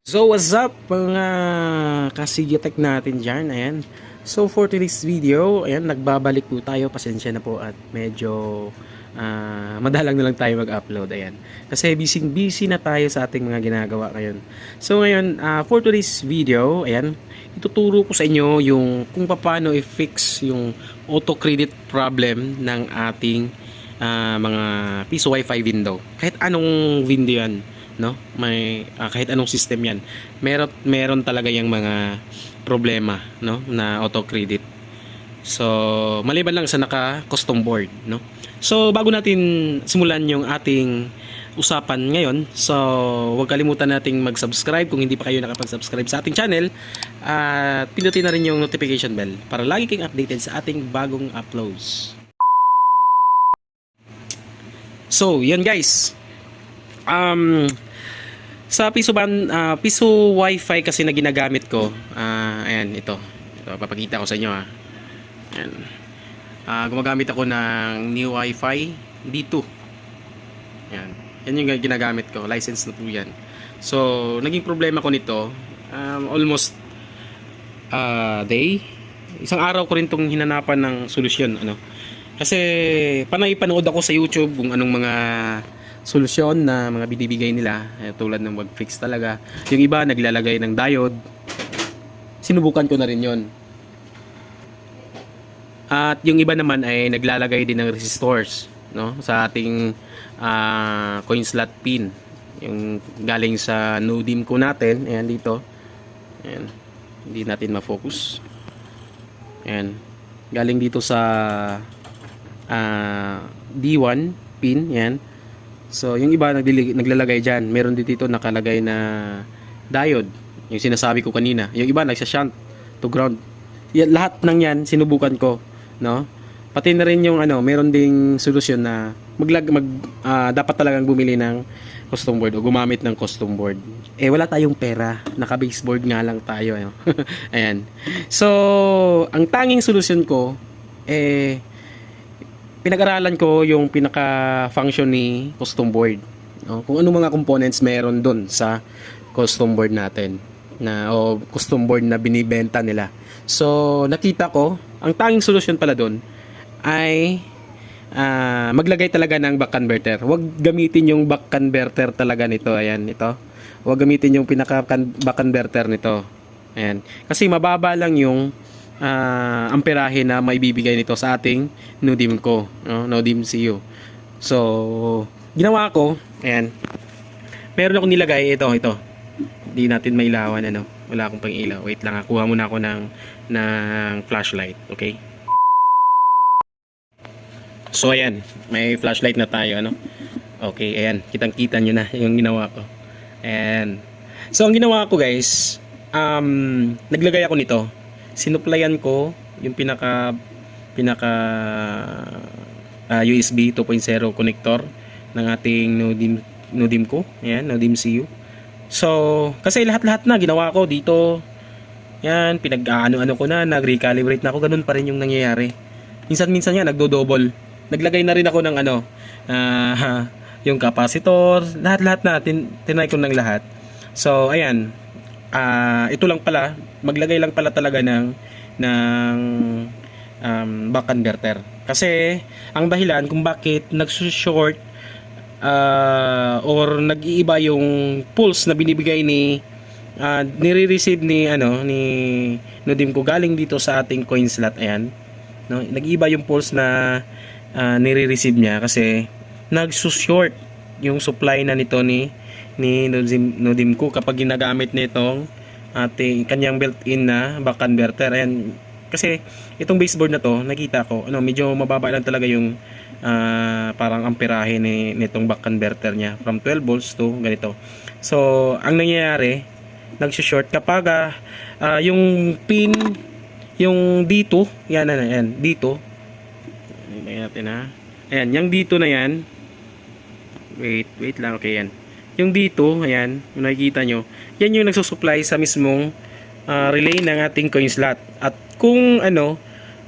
So what's up mga kasigitek natin dyan, ayan. So for today's video, ayan, nagbabalik po tayo, pasensya na po at medyo madalang na lang tayo mag-upload, ayan. Kasi busy na tayo sa ating mga ginagawa ngayon. So ngayon, for today's video, ayan, ituturo ko sa inyo yung kung paano i-fix yung auto credit problem ng ating mga piso wifi window. Kahit anong window yan, no, may kahit anong system yan, meron talaga yung mga problema, no, na auto credit. So maliban lang sa naka custom board, no. So bago natin simulan yung ating usapan ngayon, so huwag kalimutan nating mag-subscribe kung hindi pa kayo nakapag-subscribe sa ating channel, at pindutin na rin yung notification bell para lagi kayong updated sa ating bagong uploads. So yan guys, sa piso wifi kasi na ginagamit ko, ayan, ito papakita ko sa inyo, ayan. Gumagamit ako ng new wifi D2, ayan, yan yung ginagamit ko, license na po yan. So naging problema ko nito, almost isang araw ko rin tong hinanapan ng solusyon, ano, kasi panay panood ako sa YouTube kung anong mga solusyon na mga binibigay nila, tulad ng mag-fix talaga. Yung iba naglalagay ng diode, sinubukan ko na rin yon. At yung iba naman ay naglalagay din ng resistors, no, sa ating coin slot pin, yung galing sa NoDim ko natin, ayan dito, ayan, hindi natin ma-focus, ayan, galing dito sa D1 pin, yan. So yung iba naglalagay dyan, meron din dito nakalagay na diode, yung sinasabi ko kanina. Yung iba nagsha-shunt to ground. Yan, lahat ng yan sinubukan ko, no. Pati na rin yung meron ding solusyon na dapat talagang bumili ng custom board o gumamit ng custom board. Wala tayong pera, naka baseboard nga lang tayo, ano. Ayan. So ang tanging solusyon ko, pinag-aralan ko yung pinaka-function ni custom board, no? Kung ano mga components meron dun sa custom board natin o custom board na binibenta nila. So nakita ko, ang tanging solusyon pala dun ay maglagay talaga ng back converter. Huwag gamitin yung back converter talaga nito, ayan, ito. Huwag gamitin yung pinaka-back converter nito, ayan. Kasi mababa lang yung amperahe na maibibigay nito sa ating NoDim ko, no? NoDim CU. So ginawa ko, ayan, meron akong nilagay ito. Hindi natin mailawan, wala akong pang ilaw. Wait lang, kuha muna ako ng flashlight, okay? So ayan, may flashlight na tayo, okay, ayan, kitang-kita nyo na yung ginawa ko. Ayan. So ang ginawa ko guys, naglagay ako nito, sinuplayan ko yung pinaka USB 2.0 connector ng ating NoDim ko, ayan, NoDim CU. So kasi lahat na ginawa ko dito, yan, pinag-ano ko na, nag-recalibrate na ako, ganun pa rin yung nangyayari. Minsan nga nagdo-double. Naglagay na rin ako ng yung capacitor, lahat na tinry ko ng lahat. So ayan, ito lang pala, maglagay lang pala talaga ng back converter. Kasi ang dahilan kung bakit nagsushort or nag-iiba yung pulse na binibigay nire-receive ni NoDim ko galing dito sa ating coin slot, ayan, no, nag-iiba yung pulse na nire-receive niya kasi nagsushort yung supply na nito ni NoDim ko kapag ginagamit nitong ating kanyang built-in na back converter. Ayan, kasi itong baseboard na to, nakita ko medyo mababa lang talaga yung parang amperahe nitong back converter niya, from 12 volts to ganito. So ang nangyayari, nagsushort kapag yung pin, yung D2, yan, D2, natin, ayan, yung D2 na yan, wait lang, okay, yan, yung D2, ayan, yung nakikita nyo, yan yung nagsusupply sa mismong relay ng ating coin slot. At kung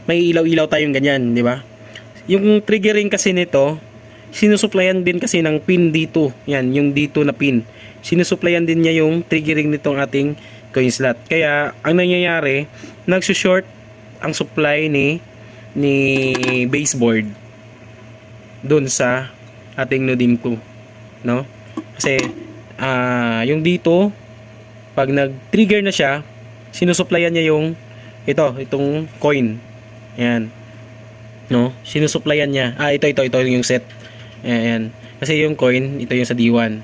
may ilaw-ilaw tayong ganyan, di ba, yung triggering kasi nito, sinusupplyan din kasi ng pin D2, yan, yung D2 na pin, sinusuplayan din niya yung triggering nitong ating coin slot. Kaya ang nangyayari, nagsushort ang supply ni baseboard dun sa ating Nodimco, no? Kasi yung dito pag nag-trigger na siya, sinusuplayan niya yung itong coin. Ayan. No? Sinusuplayan niya. Ito yung set. Ayan. Kasi yung coin, ito yung sa D1.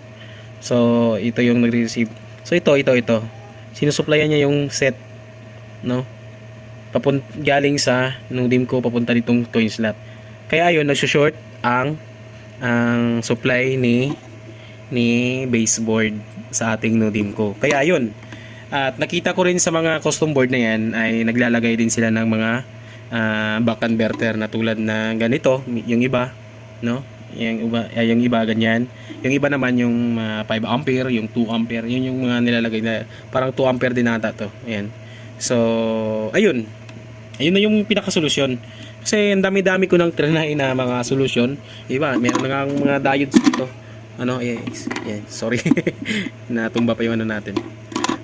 So, ito yung nagre-receive. So, ito. Sinusuplayan niya yung set, no? Galing sa Nodimco papunta ditong coin slot. Kaya ayun, nagsushort ang supply ni baseboard sa ating Nodimco. Kaya ayun. At nakita ko rin sa mga custom board na yan ay naglalagay din sila ng mga back converter na tulad na ganito, yung iba, no? Yung iba ganyan. Yung iba naman yung 5 ampere, yung 2 ampere, yun yung mga nilalagay na parang 2 ampere din ata to. Ayan. So, ayun. Ayun na yung pinaka-solusyon. Kasi ang dami-dami ko nang trinay na mga solusyon. Iba, meron na nga mga diodes dito. Sorry. Natumba pa yung natin.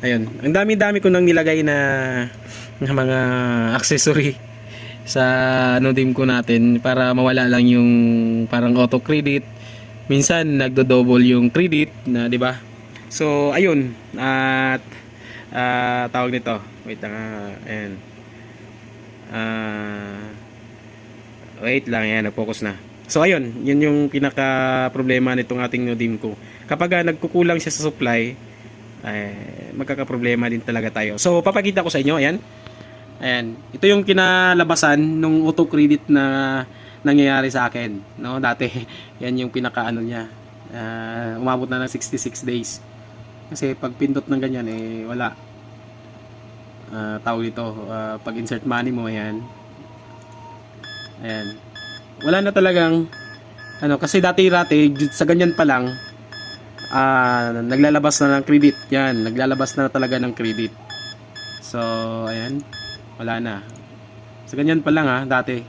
Ayun. Ang dami-dami ko nang nilagay na mga accessory sa Nodimco natin para mawala lang yung parang auto credit. Minsan nagdo-double yung credit na, 'di ba? So, ayun. At tawag nito. Wait lang. Ayan. Wait lang, yan, nag-focus na. So ayun, yun yung pinaka problema nitong ating Nodimco. Kapag nagkukulang siya sa supply, magkakaproblema din talaga tayo. So papakita ko sa inyo, ayan. Ayan, ito yung kinalabasan nung auto credit na nangyayari sa akin, no? Dati, yan yung pinaka niya. Umabot na ng 66 days. Kasi pag pindot ng ganyan wala. Tawag dito, pag insert money mo, ayan. Ayan. Wala na talagang kasi dati sa ganyan pa lang naglalabas na ng credit. Yan, naglalabas na talaga ng credit. So, ayan. Wala na. Sa ganyan pa lang dati.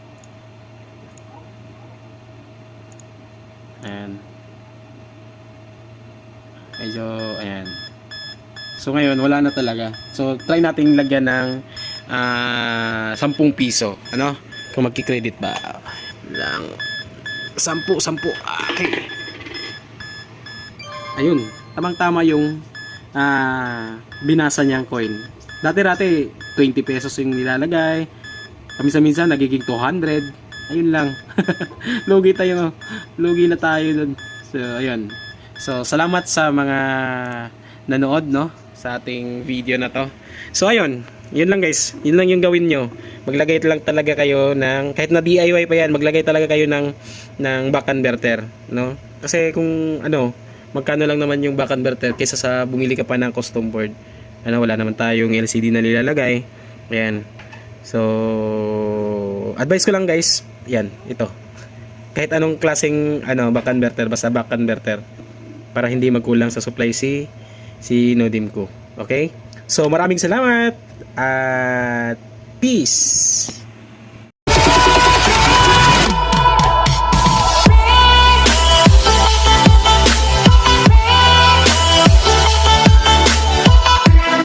Ayan. Medyo, ayan. So, ngayon, wala na talaga. So, try nating lagyan ng 10 piso. Ano? Kung magki-credit ba lang 10. Okay. Ayun, tamang-tama yung binasa niyang coin. Dati 20 pesos yung nilalagay. Minsan nagiging 200. Ayun lang. Lugi na tayo dun. So, ayun. So, salamat sa mga nanood, no, sa ating video na to. So, ayun. Yun lang, guys. Yun lang yung gawin nyo. Maglagay lang talaga kayo ng, kahit na DIY pa yan, maglagay talaga kayo ng back converter, no? Kasi kung magkano lang naman yung back converter kaysa sa bumili ka pa ng custom board. Wala naman tayong LCD na nilalagay. Ayan. So, advice ko lang, guys. Yan, ito. Kahit anong klaseng back converter, basta back converter para hindi magkulang sa supply si Nodimco. Okay? So, maraming salamat at peace!